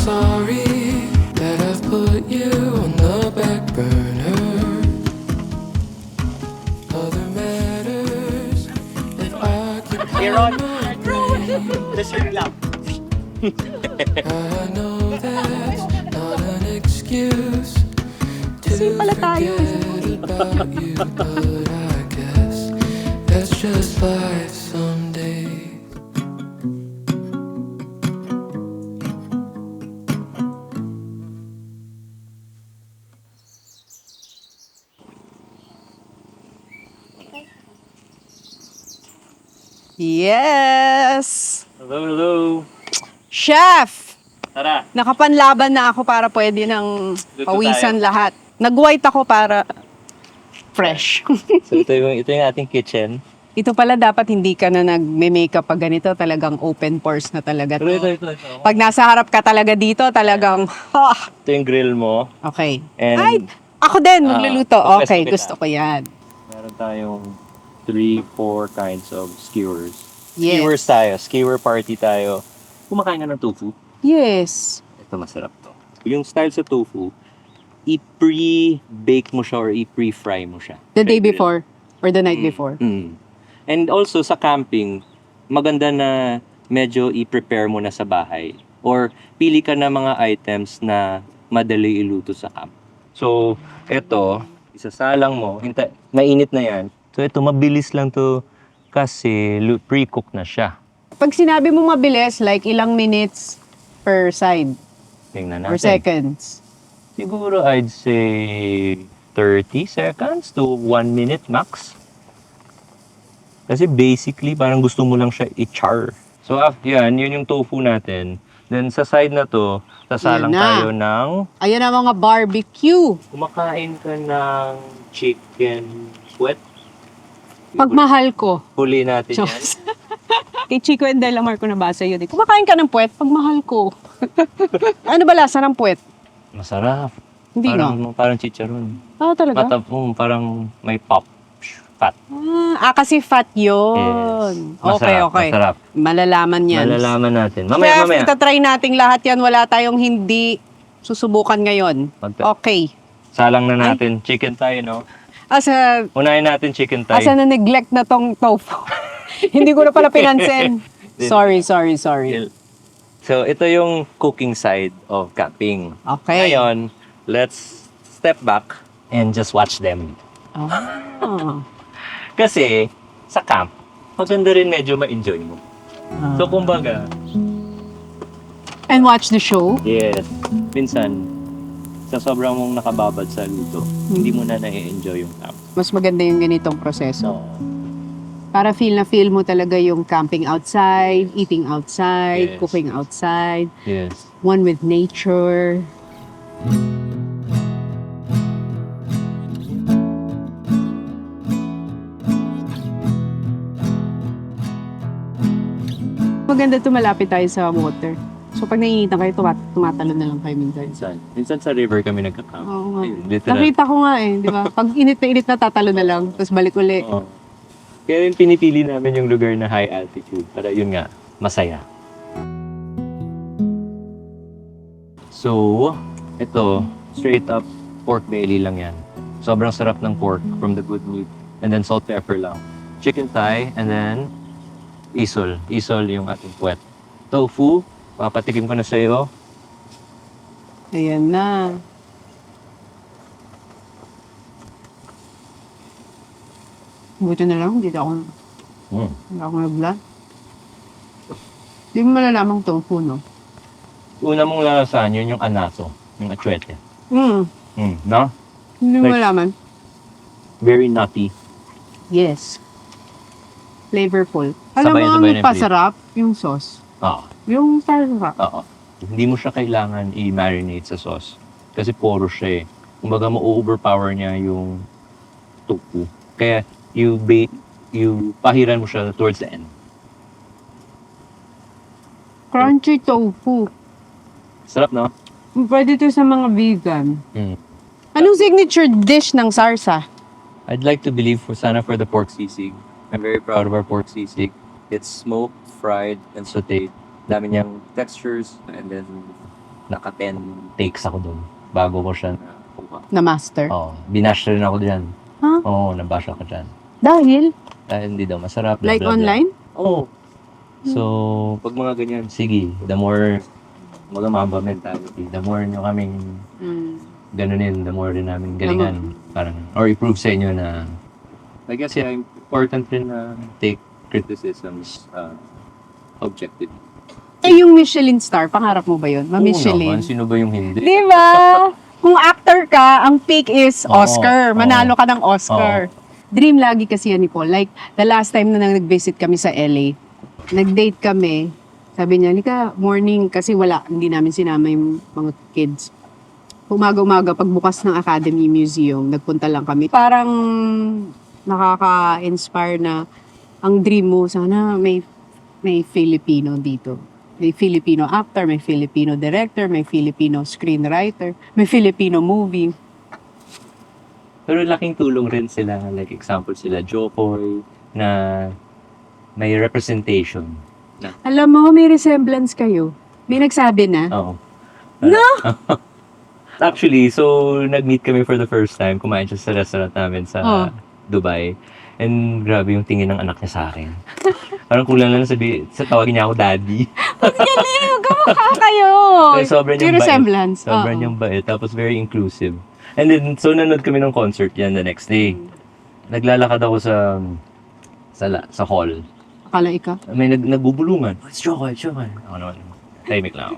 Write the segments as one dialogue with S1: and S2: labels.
S1: sorry that I've put you on the back burner. Other matters that occupy
S2: Aaron,
S1: my brain.
S2: dessert lang.
S1: I know that's not an excuse
S3: Kasi
S1: to
S3: pala tayo.
S1: forget about you, but I guess that's just life someday.
S3: Yes!
S2: Hello, hello.
S3: Chef!
S2: Tara.
S3: Nakapanlaban na ako para pwede ng
S2: Luto
S3: pawisan
S2: tayo.
S3: lahat. Nag-white ako para fresh.
S2: So ito yung ating kitchen.
S3: Ito pala dapat hindi ka na nagme-makeup pag ganito. Talagang open pores na talaga to.
S2: Ito.
S3: Pag nasa harap ka talaga dito, talagang,
S2: Ito yung grill mo.
S3: okay.
S2: And,
S3: Ay, ako din, magluluto.
S2: request
S3: Okay,
S2: kita.
S3: gusto ko yan.
S2: Meron tayong 3-4 kinds of skewers.
S3: Yes.
S2: Skewers tayo. Skewer party tayo. Kumakain ka ng tofu.
S3: Yes.
S2: Ito masarap to. Yung style sa tofu, i-pre-bake mo siya or i-pre-fry mo siya.
S3: The day
S2: Pre-grill.
S3: before or the night before.
S2: And also sa camping, maganda na medyo i-prepare mo na sa bahay. Or pili ka na mga items na madali iluto sa camp. So, ito, isasalang mo, mainit na yan. So ito, mabilis lang to kasi pre-cook na siya.
S3: Pag sinabi mo mabilis, like ilang minutes per side
S2: Tingnan
S3: or
S2: natin.
S3: seconds.
S2: Siguro I'd say 30 seconds to 1 minute max. Kasi basically, parang gusto mo lang siya i-char. So, yun yung tofu natin. Then, sa side na to, sasalang
S3: Yan na.
S2: tayo ng...
S3: Ayan ang mga barbecue.
S2: Kumakain ka ng chicken sweat.
S3: Pagmahal ko.
S2: Huli natin yan.
S3: Diyos. Kay Chico and Delamar ko nabasa yun. Kumakain ka ng puwet, pagmahal ko. Ano ba lasa ng puwet?
S2: Masarap.
S3: Hindi
S2: Parang chicharon.
S3: talaga?
S2: Parang may pop. Fat.
S3: Kasi fat yun.
S2: Yes.
S3: Okay,
S2: Masarap,
S3: okay.
S2: masarap.
S3: Malalaman yan.
S2: Malalaman natin.
S3: Chef,
S2: Mamaya.
S3: itatry nating lahat yan. Wala tayong hindi susubukan ngayon. Okay.
S2: Salang na natin. Chicken tayo, no?
S3: Asa
S2: Unahin natin chicken tayo.
S3: na-neglect na tong tofu. Hindi ko na pala pinansin. Sorry.
S2: So, ito yung cooking side of camping.
S3: Okay.
S2: Ngayon, let's step back and just watch them.
S3: Ah.
S2: Kasi, sa camp, maganda rin medyo ma-enjoy mo. So, kumbaga,
S3: And watch the show.
S2: yes, minsan, sa sobrang mong nakababad sa luto, hindi mo na na-enjoy yung camp.
S3: Mas maganda yung ganitong proseso.
S2: So,
S3: Para feel na feel mo talaga yung camping outside, eating outside,
S2: Yes.
S3: cooking outside,
S2: yes.
S3: one with nature. Maganda to malapit tayo sa water. So pag naiinitan kayo, tumatalon na lang kayo minsan.
S2: Minsan sa river kami nagka-camp.
S3: Oo nga.
S2: Ayun, literal.
S3: Nakita ko nga di ba? Pag init na tatalo na lang, tapos balik uli.
S2: Oo. Kaya rin pinipili namin yung lugar na high altitude para yun nga, masaya. So, ito, straight up pork belly lang yan. Sobrang sarap ng pork from the good meat. And then salt, pepper lang. Chicken thigh, and then isol. Isol yung ating puwet. Tofu, papatikim ko na sa iyo.
S3: Ayan na. Buti na lang, hindi ako nagla. Hindi mo malalamang tofu, no?
S2: Una mong lalasahan yun yung anaso, yung atsuete.
S3: Mm.
S2: No?
S3: Hindi mo
S2: Like-
S3: malaman.
S2: Very nutty.
S3: Yes. Flavorful. Alam mo,
S2: Sabay-sabay
S3: ang
S2: na yung
S3: pasarap, yung sauce.
S2: Oo.
S3: Yung sarap.
S2: Oo. Hindi mo siya kailangan i-marinate sa sauce. Kasi poro siya eh. Kumbaga ma-overpower niya yung tofu. Kaya you pahiran mo siya towards the end.
S3: Crunchy tofu.
S2: Sarap, no?
S3: Pwede to sa mga vegan.
S2: Mm.
S3: Anong signature dish ng Sarsa?
S2: I'd like to believe sana for the pork sisig. I'm very proud of our pork sisig. It's smoked, fried, and sauteed. Dami niyang textures and then naka 10 takes ako doon bago ko siya nakuha.
S3: Na master.
S2: Oo, binash rin ako dyan.
S3: Ha?
S2: Oo, nabash ako dyan.
S3: Dahil?
S2: Dahil hindi daw masarap. blah,
S3: Like
S2: blah, blah.
S3: online?
S2: Oo. So, pag mga ganyan, sige, the more mamba mentality, the more nyo kaming ganunin, the more rin namin galingan. Parang, or improve sa inyo na, I guess, yeah, important rin na take criticisms objective.
S3: Eh, yung Michelin star, pangarap mo ba yun?
S2: Oo
S3: Ma-Michelin.
S2: naman, sino ba yung hindi?
S3: Di ba? Kung actor ka, ang peak is
S2: Oo,
S3: Oscar. Manalo
S2: oo.
S3: ka ng Oscar. Dream lagi kasi yan, Nicole. Like, the last time na nag-visit kami sa LA, nag-date kami, sabi niya, Lika, morning, kasi hindi namin sinama yung mga kids. Umaga-umaga, pagbukas ng Academy Museum, nagpunta lang kami. Parang nakaka-inspire na ang dream mo, sana may Filipino dito. May Filipino actor, may Filipino director, may Filipino screenwriter, may Filipino movie.
S2: Pero laking tulong rin sila, like example sila, Jokoy, na may representation.
S3: Alam mo, may resemblance kayo. May nagsabi na.
S2: Oo.
S3: No!
S2: Actually, so nag-meet kami for the first time. Kumain siya sa restaurant namin sa
S3: Oh.
S2: Dubai. And grabe yung tingin ng anak niya sa akin. Parang kulang lang tawagin niya ako daddy.
S3: Galing! Kamukha kayo!
S2: Eh, sobrang
S3: May
S2: niyang bait.
S3: resemblance.
S2: Sobrang
S3: Oo.
S2: niyang bait. Tapos very inclusive. And then, so nanood kami ng concert yan the next day. Naglalakad ako sa hall.
S3: Akala ikaw?
S2: May nagbubulungan. It's Jokoy, it's Jokoy. Ako naman. Tahimik lang ako.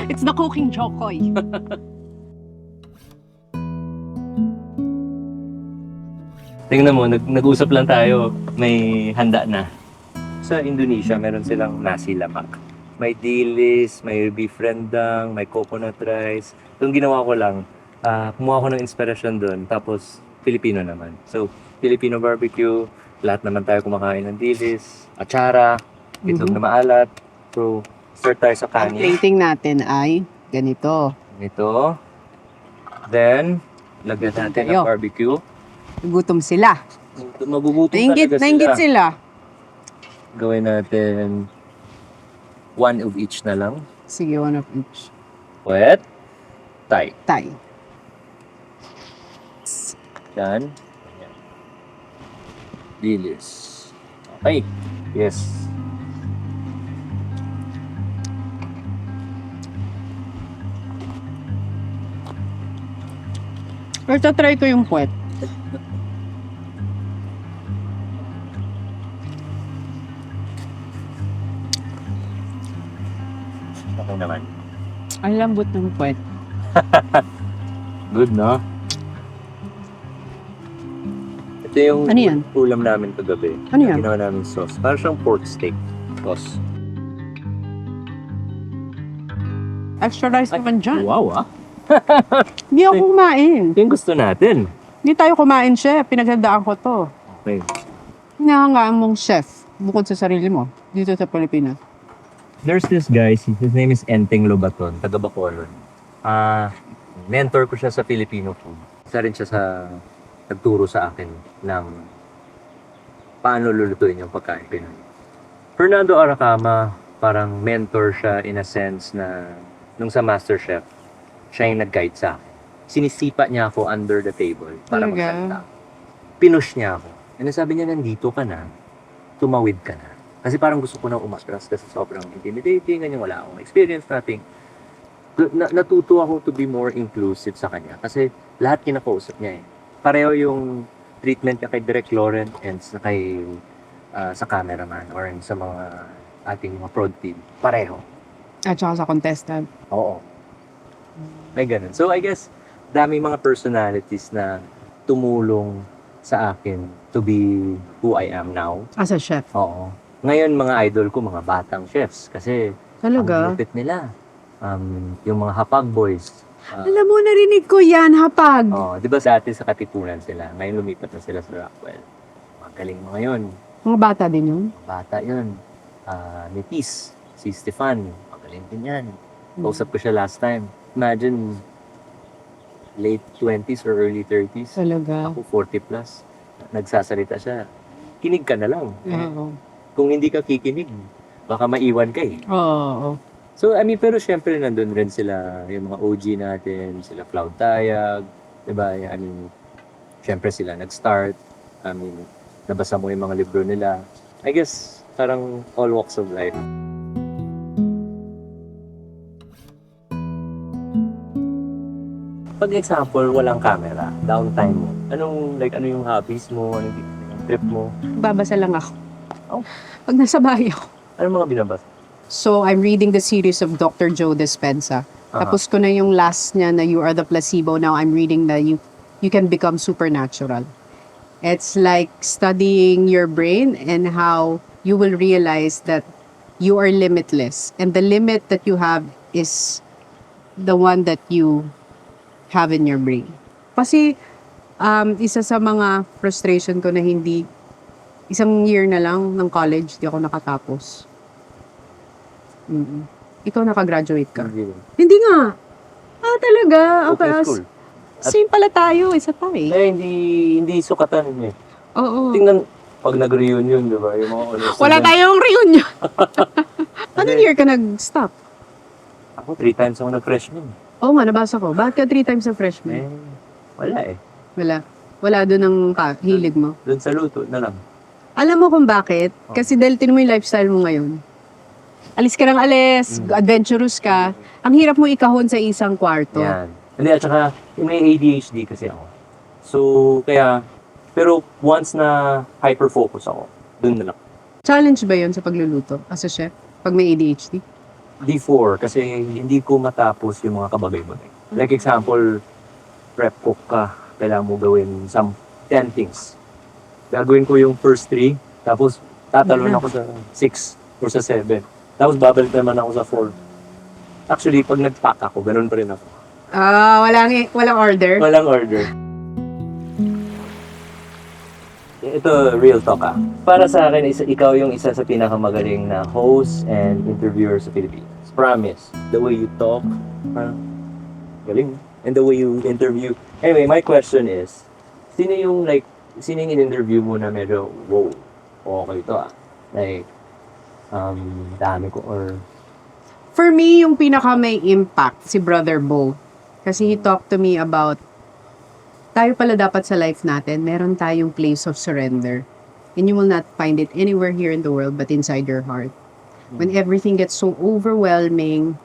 S3: It's the cooking Jokoy.
S2: Tingnan mo, nag-usap lang tayo. May handa na. Sa Indonesia, meron silang nasi lemak. May dilis, may beef rendang, may coconut rice. Itong ginawa ko lang, kumuha ko ng inspirasyon doon. Tapos, Filipino naman. So, Filipino barbecue. Lahat naman tayo kumakain ng dilis, atsara, itlog na maalat. So, start tayo sa
S3: Ang
S2: kanin.
S3: plating natin ay ganito.
S2: Ito. Then, lagyan natin ng
S3: Tayo.
S2: barbecue.
S3: Gutom sila.
S2: Magugutom
S3: Nainggit
S2: talaga
S3: sila.
S2: Gawin natin one of each na lang.
S3: Sige, one of each.
S2: Wet. Tay.
S3: Tay.
S2: Yan. Yan. Dilis. Okay. Yes.
S3: Pero try ko yung puwet.
S2: Okay naman.
S3: Ang lambot ng puwet.
S2: Good, no? Ito yung
S3: Ano yan?
S2: ulam namin kagabi.
S3: Ano yan?
S2: Ginawa namin sauce. Parang siyang pork steak sauce.
S3: Extra rice naman dyan.
S2: Wow, ah.
S3: Hindi ako kumain.
S2: Ito yung gusto natin.
S3: Hindi tayo kumain, chef. Pinaghandaan ko to.
S2: Okay.
S3: Hinahangaan mong chef. Bukod sa sarili mo. Dito sa Pilipinas.
S2: There's this guy, his name is Enteng Lobaton, taga Bacolod. Mentor ko siya sa Filipino food. Isa rin siya sa nagturo sa akin ng paano lulutuin yung pagkain Pinoy. Fernando Aracama, parang mentor siya in a sense na nung sa MasterChef, siya yung nag-guide sa akin. Sinisipa niya ako under the table para
S3: Talaga?
S2: magsalita. Pinush niya ako. And sabi niya, nandito ka na, tumawid ka na. Kasi parang gusto ko na umatras kasi sobrang intimidating, ganyan, wala akong experience, nothing. Natuto ako to be more inclusive sa kanya kasi lahat kinakausap niya eh. Pareho yung treatment niya kay Direk Lauren and sa kay sa cameraman or sa mga ating mga prod team. Pareho.
S3: At saka sa contestant.
S2: Oo. May ganun. So I guess daming mga personalities na tumulong sa akin to be who I am now.
S3: As a chef.
S2: Oo. Ngayon, mga idol ko, mga batang chefs. Kasi,
S3: Talaga?
S2: ang lupit nila. Yung mga Hapag Boys.
S3: Alam mo, narinig ko yan, hapag.
S2: Di ba dati sa Katipunan sila? Ngayon lumipat na sila sa Rockwell. Magaling mga yun.
S3: Mga bata din yun.
S2: Bata yun. Ni Peace, si Stefan. Magaling din yan. Kausap ko siya last time. Imagine, late 20s or early 30s.
S3: Talaga.
S2: Ako 40 plus. Nagsasalita siya. Kinig ka na lang.
S3: Oo.
S2: Kung hindi ka kikinig, baka maiwan ka eh.
S3: Oo.
S2: So, I mean, pero syempre nandun rin sila, yung mga OG natin, sila Cloud Tayag, diba? I mean, syempre sila nag-start. I mean, nabasa mo yung mga libro nila. I guess, parang all walks of life. Pag example, walang camera, downtime mo, ano yung hobbies mo, ano yung trip mo,
S3: Babasa lang ako.
S2: Oh.
S3: Pag nasa bahay ako.
S2: ano mga binabasa?
S3: So, I'm reading the series of Dr. Joe Dispenza.
S2: Aha.
S3: Tapos ko na yung last niya na You Are the Placebo. Now I'm reading the You Can Become Supernatural. It's like studying your brain and how you will realize that you are limitless. And the limit that you have is the one that you have in your brain. Kasi isa sa mga frustration ko na isang year na lang ng college, di ako nakatapos. Ikaw nakagraduate ka?
S2: Hindi.
S3: Hindi nga. Talaga?
S2: Open
S3: Okay,
S2: school.
S3: same pala tayo. Isa pa eh.
S2: Eh, hindi sukatan eh.
S3: Oo.
S2: Tingnan, pag nag-reunion, di ba? Yung mga honors
S3: Wala
S2: student.
S3: tayong reunion. Anong year ka nag-stop?
S2: Ako, 3 times ako nag-freshman.
S3: Oo nga, nabasa ko. Bakit ka 3 times na freshman?
S2: Eh, wala eh.
S3: Wala. Wala doon ang hilig mo.
S2: Doon sa luto na lang.
S3: Alam mo kung bakit? Kasi dahil tinan mo yung lifestyle mo ngayon. Alis ka ng alis, adventurous ka. Ang hirap mo ikahon sa isang kwarto.
S2: Yan. Hindi, at saka, may ADHD kasi ako. So, kaya, pero once na hyper-focus ako, doon na lang.
S3: Challenge ba yun sa pagluluto as a chef? Pag may ADHD?
S2: Before, kasi hindi ko matapos yung mga kabagay-bagay. Like example, prep cook ka, kailangan mo gawin 10 things. Gagawin ko yung first 3, tapos tatalon ako sa 6 or sa 7. Tapos babalik naman ako sa 4. Actually, pag nag-pack ako, ganun pa rin ako.
S3: Walang order?
S2: Walang order. Ito, real talk ah. Para sa akin, ikaw yung isa sa pinakamagaling na host and interviewer sa Pilipinas. Promise. The way you talk, parang galing. And the way you interview. Anyway, my question is, sino yung in-interview mo na medyo, wow, okay to ah. Like, dami ko or...
S3: For me, yung pinaka may impact, si Brother Bo. Kasi he talked to me about, tayo pala dapat sa life natin, meron tayong place of surrender. And you will not find it anywhere here in the world but inside your heart. When everything gets so overwhelming,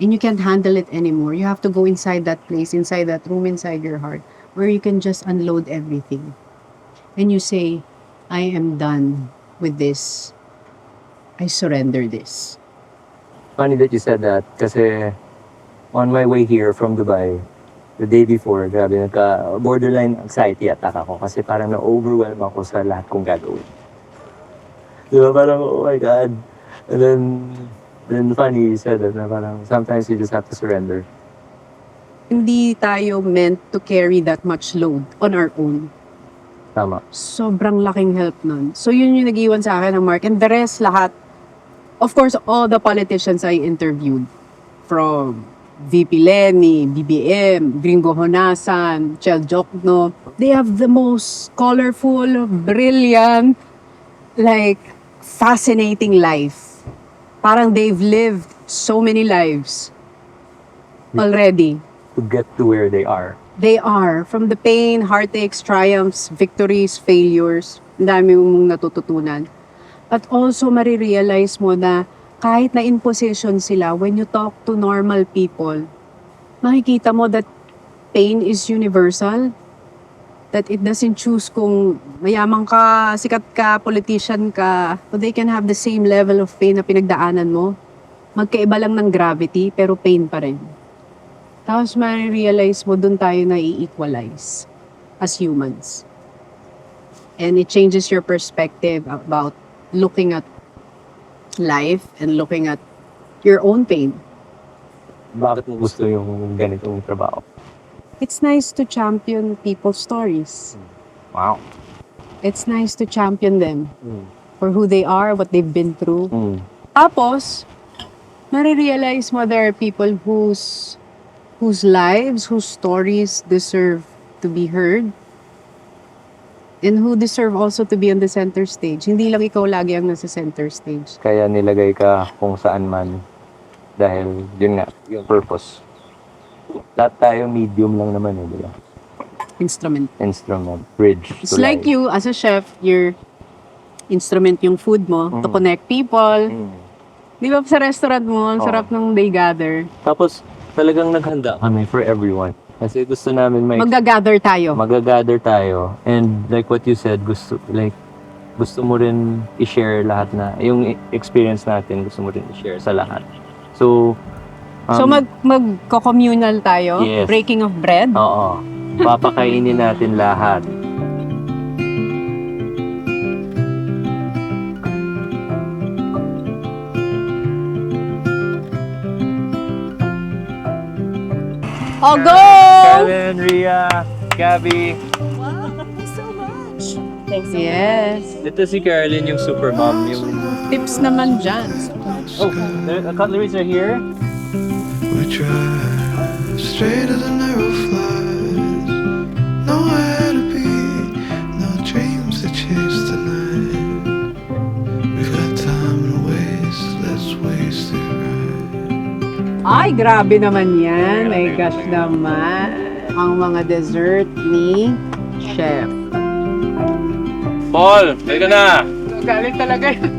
S3: and you can't handle it anymore, you have to go inside that place, inside that room, inside your heart, where you can just unload everything. And you say, I am done with this. I surrender this.
S2: Funny that you said that kasi on my way here from Dubai, the day before, grabe, borderline anxiety attack ako kasi parang na-overwhelm ako sa lahat kong gagawin. Di ba? Parang, oh my God. And then funny you said that na parang sometimes you just have to surrender.
S3: Hindi tayo meant to carry that much load on our own.
S2: Tama.
S3: Sobrang laking help nun. So yun yung nag-iwan sa akin ng mark. And the rest, lahat, of course, all the politicians I interviewed, from VP Lenny, BBM, Gringo Honasan, Chel Jokno, they have the most colorful, brilliant, like, fascinating life. Parang they've lived so many lives already.
S2: To get to where they are.
S3: They are. From the pain, heartaches, triumphs, victories, failures. Ang dami mong natututunan. But also, marirealize mo na kahit na in position sila, when you talk to normal people, makikita mo that pain is universal. That it doesn't choose kung mayaman ka, sikat ka, politician ka, but they can have the same level of pain na pinagdaanan mo. Magkaiba lang ng gravity, pero pain pa rin. Tapos marirealize mo, dun tayo na i-equalize as humans. And it changes your perspective about looking at life and looking at your own pain.
S2: Bakit mo gusto yung ganitong trabaho?
S3: It's nice to champion people's stories.
S2: Wow.
S3: It's nice to champion them
S2: Mm.
S3: for who they are, what they've been through.
S2: Mm.
S3: Tapos, marirealize mo there are people whose lives, whose stories deserve to be heard and who deserve also to be on the center stage. Hindi lang ikaw lagi ang nasa center stage.
S2: Kaya nilagay ka kung saan man. Dahil, yun nga, yung purpose. Lahat tayo medium lang naman di ba?
S3: Instrument.
S2: Instrument, bridge
S3: It's
S2: to
S3: like
S2: life.
S3: you, as a chef, your instrument yung food mo to connect people.
S2: Mm.
S3: Di ba sa restaurant mo, ang
S2: Oo.
S3: sarap ng they gather.
S2: Tapos, talagang naghanda kami for everyone. Kasi gusto namin
S3: Magga-gather tayo.
S2: magagather tayo. And like what you said, gusto mo rin i-share lahat na, yung experience natin, gusto mo rin i-share sa lahat. So,
S3: So magko-communal tayo,
S2: Yes.
S3: breaking of bread.
S2: oo, papakainin natin lahat.
S3: Oh, go!
S2: Kevin, Ria, Gabby.
S3: Yes.
S2: Ito si Caroline, yung super mom. Yung...
S3: Tips naman dyan.
S2: Oh, the cutleries are here.
S1: We drive straight as an arrow flies. Nowhere to be, no dreams to chase tonight. We've got time to waste, let's waste it right.
S3: Ay, grabe naman yan. My gosh naman. Ang mga dessert ni Chef.
S2: Paul, halika na!
S3: Galing talaga yun.